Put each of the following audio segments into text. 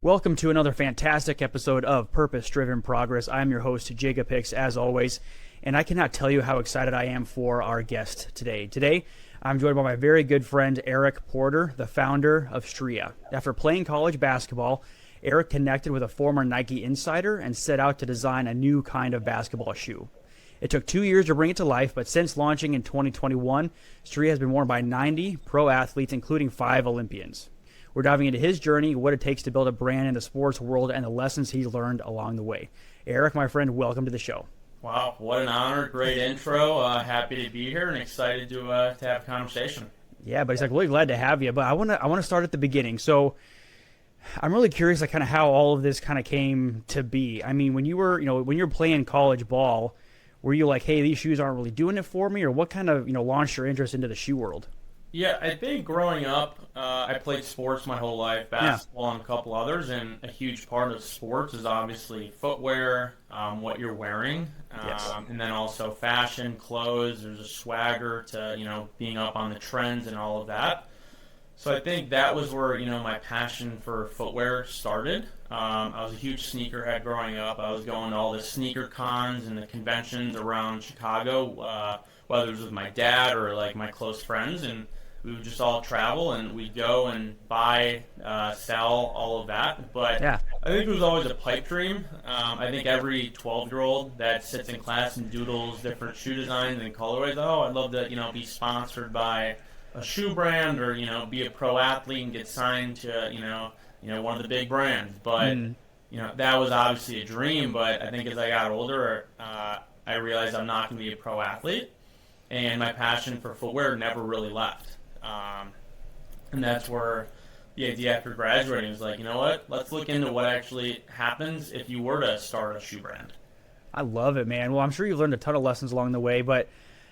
Welcome to another fantastic episode of Purpose Driven Progress. I'm your host, Jacob Hicks, as always, and I cannot tell you how excited I am for our guest today. Today, I'm joined by my very good friend, Eric Porter, the founder of Stria. After playing college basketball, Eric connected with a former Nike insider and set out to design a new kind of basketball shoe. It took 2 years to bring it to life, but since launching in 2021, Stria has been worn by 90 pro athletes, including 5 Olympians. We're diving into his journey, what it takes to build a brand in the sports world, and the lessons he's learned along the way. Eric, my friend, welcome to the show. Wow, what an honor. Great intro. Happy to be here and excited to have a conversation. Yeah, but he's like really glad to have you. But I want to start at the beginning. So I'm really curious, like kind of how all of this kind of came to be. I mean, when you were playing college ball, were you like, hey, these shoes aren't really doing it for me, or what kind of launched your interest into the shoe world? Yeah, I think growing up, I played sports my whole life, basketball and a couple others, and a huge part of sports is obviously footwear, what you're wearing, and then also fashion, clothes. There's a swagger to, being up on the trends and all of that. So I think that was where, my passion for footwear started. I was a huge sneakerhead growing up. I was going to all the sneaker cons and the conventions around Chicago, whether it was with my dad or like my close friends, and we would just all travel and we'd go and buy, sell, all of that. But yeah. I think it was always a pipe dream. I think every 12-year-old that sits in class and doodles different shoe designs and colorways, I'd love to, be sponsored by a shoe brand or, be a pro athlete and get signed to, one of the big brands. But, that was obviously a dream. But I think as I got older, I realized I'm not going to be a pro athlete. And my passion for footwear never really left. And that's where the idea after graduating was like, you know what? Let's look into what actually happens if you were to start a shoe brand. I love it, man. Well, I'm sure you've learned a ton of lessons along the way, but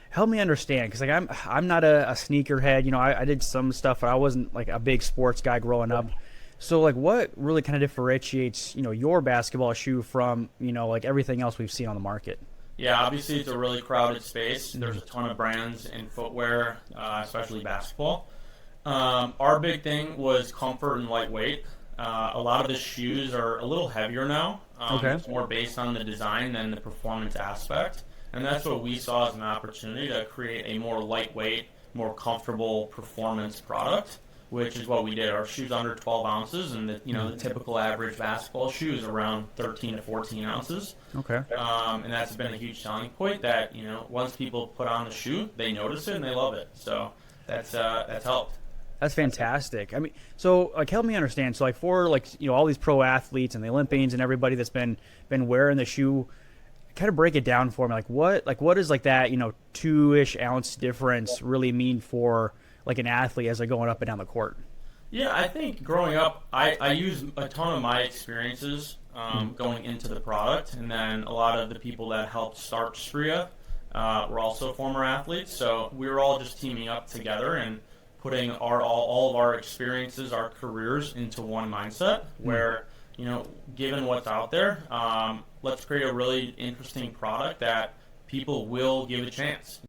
help me understand, because like I'm not a sneakerhead. I did some stuff, but I wasn't like a big sports guy growing up. So like, what really kind of differentiates your basketball shoe from like everything else we've seen on the market? Yeah, obviously it's a really crowded space. There's a ton of brands in footwear, especially basketball. Our big thing was comfort and lightweight. A lot of the shoes are a little heavier now. It's more based on the design than the performance aspect. And that's what we saw as an opportunity to create a more lightweight, more comfortable performance product, which is what we did. Our shoes under 12 ounces, and the typical average basketball shoe is around 13 to 14 ounces. Okay. And that's been a huge selling point that, once people put on the shoe, they notice it and they love it. So that's helped. That's fantastic. I mean, so like help me understand. So like for like all these pro athletes and the Olympians and everybody that's been wearing the shoe, kind of break it down for me. Like what is like that 2-ish ounce difference really mean for like an athlete as they're going up and down the court? Yeah, I think growing up, I used a ton of my experiences going into the product, and then a lot of the people that helped start Stria were also former athletes. So we were all just teaming up together and putting all of our experiences, our careers into one mindset where, given what's out there, let's create a really interesting product that people will give a chance.